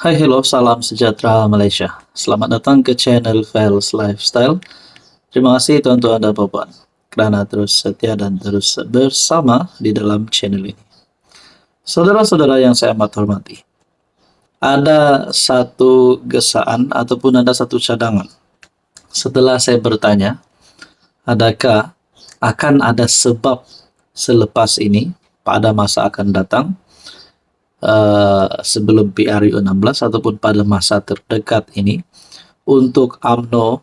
Hai, hello, salam sejahtera Malaysia. Selamat datang ke channel Fels Lifestyle. Terima kasih tuan-tuan dan puan kerana terus setia dan terus bersama di dalam channel ini. Saudara-saudara yang saya amat hormati, ada satu gesaan ataupun ada satu cadangan. Setelah saya bertanya, adakah akan ada sebab selepas ini pada masa akan datang, sebelum PRU 16 ataupun pada masa terdekat ini untuk UMNO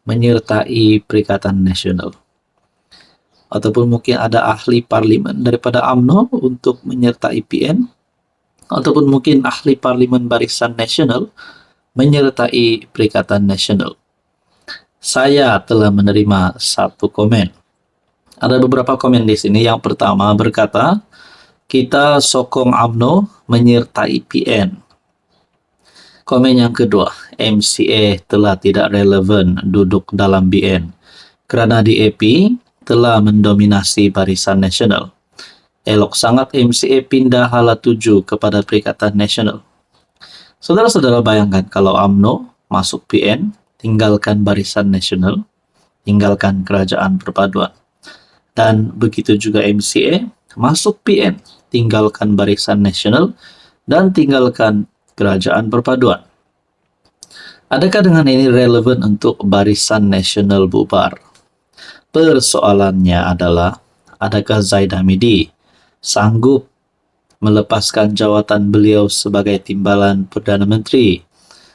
menyertai Perikatan Nasional, ataupun mungkin ada ahli parlimen daripada UMNO untuk menyertai PN, ataupun mungkin ahli parlimen Barisan Nasional menyertai Perikatan Nasional. Saya telah menerima satu komen. Ada beberapa komen di sini. Yang pertama berkata, kita sokong UMNO menyertai PN. Komen yang kedua, MCA telah tidak relevan duduk dalam BN kerana DAP telah mendominasi Barisan Nasional. Elok sangat MCA pindah hala tuju kepada Perikatan Nasional. Saudara-saudara bayangkan kalau UMNO masuk PN, tinggalkan Barisan Nasional, tinggalkan Kerajaan Perpaduan. Dan begitu juga MCA masuk PN, tinggalkan Barisan Nasional dan tinggalkan Kerajaan Perpaduan. Adakah dengan ini relevan untuk Barisan Nasional bubar? Persoalannya adalah, adakah Zaid Hamidi sanggup melepaskan jawatan beliau sebagai timbalan Perdana Menteri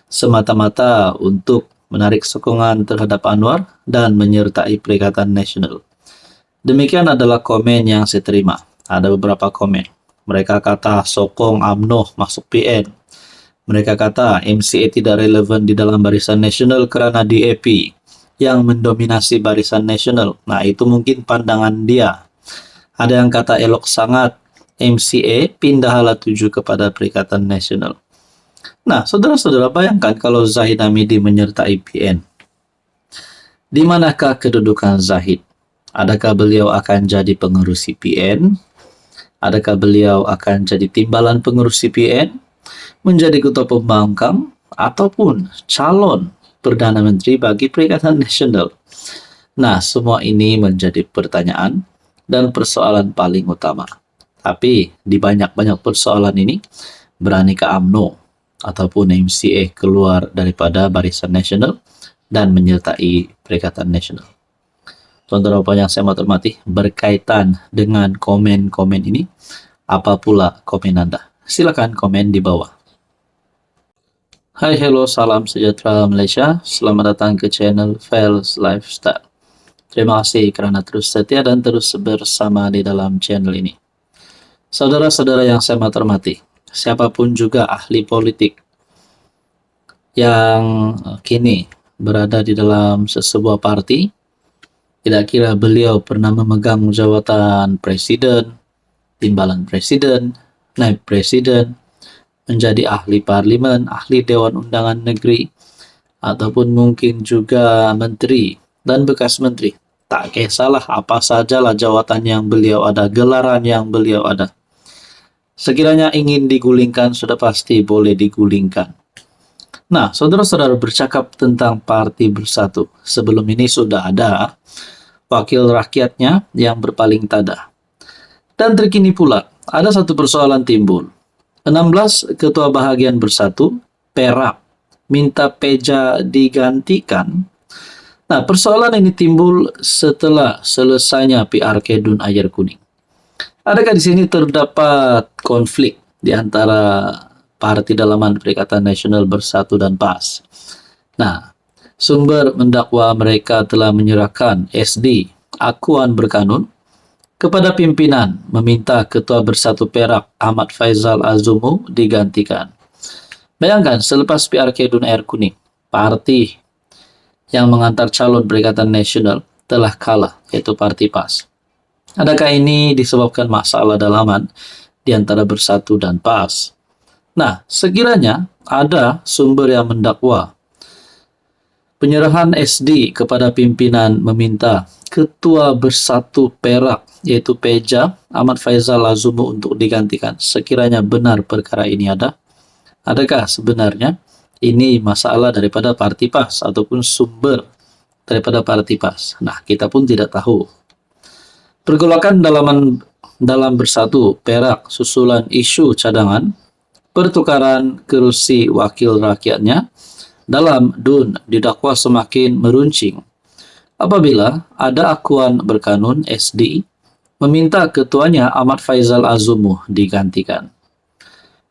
semata-mata untuk menarik sokongan terhadap Anwar dan menyertai Perikatan Nasional? Demikian adalah komen yang saya terima. Ada beberapa komen. Mereka kata sokong UMNO masuk PN. Mereka kata MCA tidak relevan di dalam Barisan Nasional kerana DAP yang mendominasi Barisan Nasional. Nah, itu mungkin pandangan dia. Ada yang kata elok sangat MCA pindah hala tuju kepada Perikatan Nasional. Nah, saudara-saudara bayangkan kalau Zahid Hamidi menyertai PN. Di manakah kedudukan Zahid? Adakah beliau akan jadi pengerusi PN? Adakah beliau akan jadi timbalan pengerusi PN? Menjadi ketua pembangkang? Ataupun calon Perdana Menteri bagi Perikatan Nasional? Nah, semua ini menjadi pertanyaan dan persoalan paling utama. Tapi, di banyak-banyak persoalan ini, beranikah UMNO ataupun MCA keluar daripada Barisan Nasional dan menyertai Perikatan Nasional? Tuan-tuan dan puan yang saya hormati, berkaitan dengan komen-komen ini, apa pula komen Anda? Silakan komen di bawah. Hai, hello, salam sejahtera Malaysia. Selamat datang ke channel Fels Lifestyle. Terima kasih kerana terus setia dan terus bersama di dalam channel ini. Saudara-saudara yang saya hormati, siapapun juga ahli politik yang kini berada di dalam sesebuah parti, tidak kira beliau pernah memegang jawatan presiden, timbalan presiden, naib presiden, menjadi ahli parlimen, ahli Dewan Undangan Negeri, ataupun mungkin juga menteri dan bekas menteri. Tak kisahlah apa sajalah jawatan yang beliau ada, gelaran yang beliau ada. Sekiranya ingin digulingkan, sudah pasti boleh digulingkan. Nah, saudara-saudara, bercakap tentang Parti Bersatu. Sebelum ini sudah ada wakil rakyatnya yang berpaling tada. Dan terkini pula, ada satu persoalan timbul. 16 ketua bahagian Bersatu, Perak, minta Peja digantikan. Nah, persoalan ini timbul setelah selesainya PRK Dun Ayer Kuning. Adakah di sini terdapat konflik di antara parti dalaman Perikatan Nasional Bersatu dan PAS? Nah, sumber mendakwa mereka telah menyerahkan SD akuan berkanun kepada pimpinan meminta Ketua Bersatu Perak Ahmad Faizal Azumu digantikan. Bayangkan selepas PRK Dun Ayer Kuning, parti yang mengantar calon Perikatan Nasional telah kalah, yaitu parti PAS. Adakah ini disebabkan masalah dalaman di antara Bersatu dan PAS? Nah, sekiranya ada sumber yang mendakwa penyerahan SD kepada pimpinan meminta Ketua Bersatu Perak, yaitu Peja Ahmad Faizal Azumu untuk digantikan, sekiranya benar perkara ini ada, Adakah sebenarnya ini masalah daripada Partipas ataupun sumber daripada Partipas? Nah, kita pun tidak tahu. Pergolakan dalam bersatu Perak susulan isu cadangan pertukaran kursi wakil rakyatnya dalam DUN didakwa semakin meruncing apabila ada akuan berkanun SD meminta ketuanya Ahmad Faizal Azumu digantikan.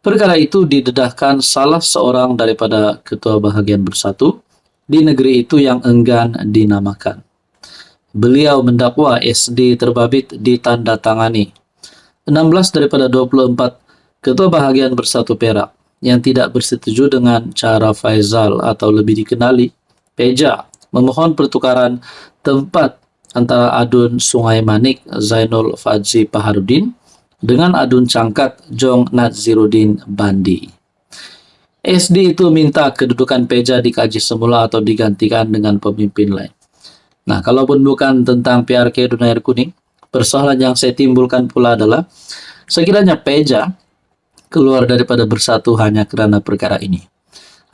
Perkara itu didedahkan salah seorang daripada ketua bahagian bersatu di negeri itu yang enggan dinamakan. Beliau mendakwa SD terbabit ditandatangani 16 daripada 24 ketua bahagian bersatu Perak yang tidak bersetuju dengan cara Faizal atau lebih dikenali Peja memohon pertukaran tempat antara adun Sungai Manik Zainul Fadzi Paharudin dengan adun Cangkat Jong Nadziruddin Bandi. SD itu minta kedudukan Peja dikaji semula atau digantikan dengan pemimpin lain. Nah, kalaupun bukan tentang PRK Dun Air Kuning, persoalan yang saya timbulkan pula adalah sekiranya Peja keluar daripada bersatu hanya kerana perkara ini.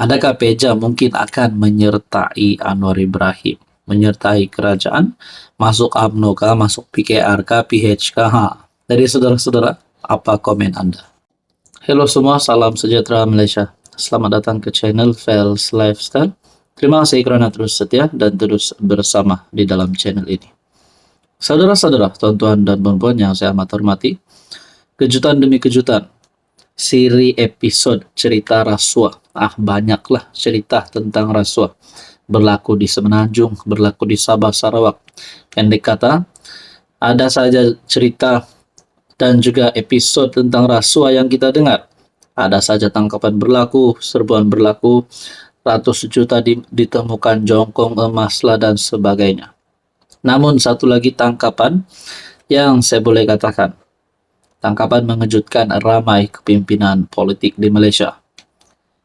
Adakah Peja mungkin akan menyertai Anwar Ibrahim, menyertai kerajaan, masuk UMNO kah, masuk PKR kah, PH kah? Jadi saudara-saudara, apa komen Anda? Hello semua, salam sejahtera Malaysia. Selamat datang ke channel Fels Lifestyle. Terima kasih kerana terus setia dan terus bersama di dalam channel ini. Saudara-saudara, tuan-tuan dan puan-puan yang saya amat hormati, kejutan demi kejutan, siri episod cerita rasuah. Banyaklah cerita tentang rasuah. Berlaku di Semenanjung, berlaku di Sabah, Sarawak. Pendek kata, ada saja cerita dan juga episod tentang rasuah yang kita dengar. Ada saja tangkapan berlaku, serbuan berlaku, ratus juta ditemukan jongkong emas lah dan sebagainya. Namun satu lagi tangkapan yang saya boleh katakan, tangkapan mengejutkan ramai kepimpinan politik di Malaysia.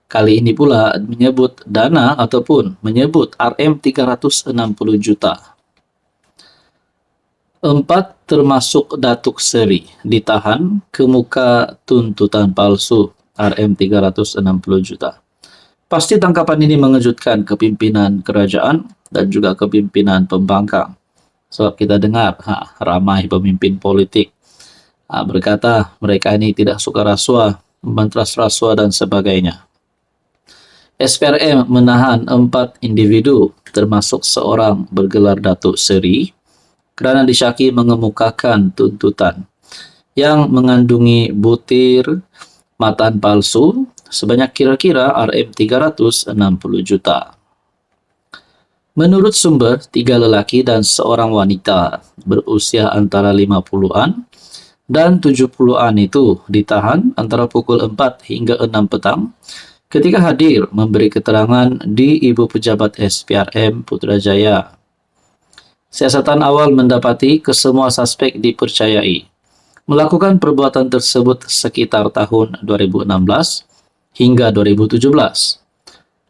Kali ini pula menyebut dana ataupun menyebut RM360 juta. 4 termasuk Datuk Seri ditahan kemuka tuntutan palsu RM360 juta. Pasti tangkapan ini mengejutkan kepimpinan kerajaan dan juga kepimpinan pembangkang. Sebab kita dengar ramai pemimpin politik berkata mereka ini tidak suka rasuah, membantras rasuah dan sebagainya. SPRM menahan 4 individu termasuk seorang bergelar Datuk Seri kerana disyaki mengemukakan tuntutan yang mengandungi butir matan palsu sebanyak kira-kira RM360 juta. Menurut sumber, 3 lelaki dan seorang wanita berusia antara 50-an dan 70-an itu ditahan antara pukul 4 hingga 6 petang ketika hadir memberi keterangan di Ibu Pejabat SPRM Putrajaya. Siasatan awal mendapati kesemua suspek dipercayai melakukan perbuatan tersebut sekitar tahun 2016 hingga 2017.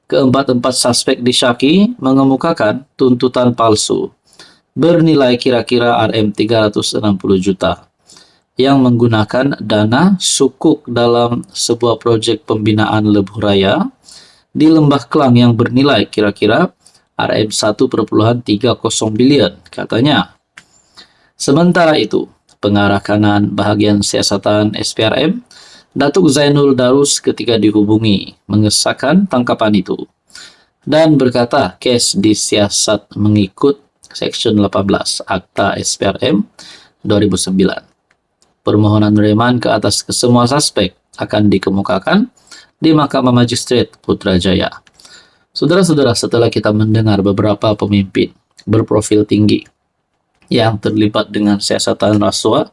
Keempat-empat suspek disyaki mengemukakan tuntutan palsu bernilai kira-kira RM360 juta yang menggunakan dana sukuk dalam sebuah projek pembinaan lebuh raya di Lembah Kelang yang bernilai kira-kira RM1.30 bilion katanya. Sementara itu, pengarah kanan bahagian siasatan SPRM Datuk Zainul Darus ketika dihubungi mengesahkan tangkapan itu dan berkata kes disiasat mengikut Seksyen 18 Akta SPRM 2009. Permohonan reman ke atas kesemua suspek akan dikemukakan di Mahkamah Magistrate Putrajaya. Saudara-saudara, setelah kita mendengar beberapa pemimpin berprofil tinggi yang terlibat dengan siasatan rasuah,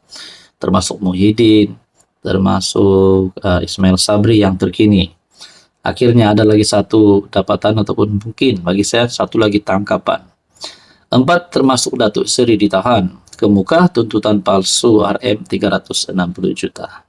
termasuk Muhyiddin, termasuk Ismail Sabri yang terkini. Akhirnya ada lagi satu dapatan ataupun mungkin bagi saya satu lagi tangkapan. 4 termasuk Datuk Seri ditahan kemuka tuntutan palsu RM360 juta.